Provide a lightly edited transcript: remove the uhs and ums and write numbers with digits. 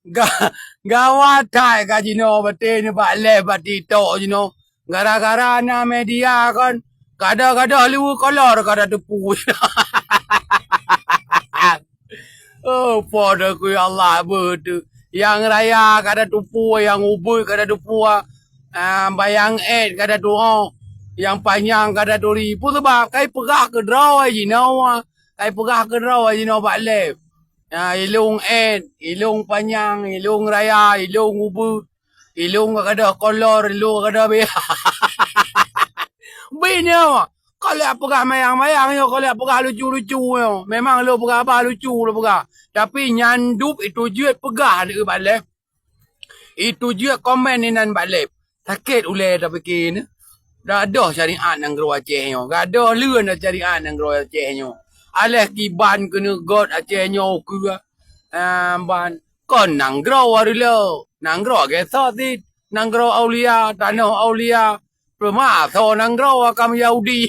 Ga gawa thai ka bate ni ba le bati to gara-gara na media kan kada-kada Hollywood kolor kada tepu. Oh, pada ku ya Allah betul. Yang raya kada tupu, yang ubur kada tupu, bayang kada tuh, yang panjang kada turi. Pun sebab kai pegah ke draw kai pegah ke draw pak lep. Ilung ilung panjang, ilung raya, ilung ubur, ilung kada kolor, ilung kada be. Bini kalau apa gak mayang-mayang yo, kalau apa gak lucu-lucu yo. Memang lo pegah apa lucu lo pegah. Tapi nyandup itu je pegah ni balik. Itu je komen ni nan balik. Sakit ule tapi kini. Dah ada syariat nang gero Aceh nyo. Gak ada leuan dah syariat nang gero Aceh nyo. Alah kiban kena god Aceh nyo ke. Ban kon nang gero warilo. Nang gero ke sotit. Nang gero Aulia, tanah Aulia. Perma so nang gero kam Yahudi.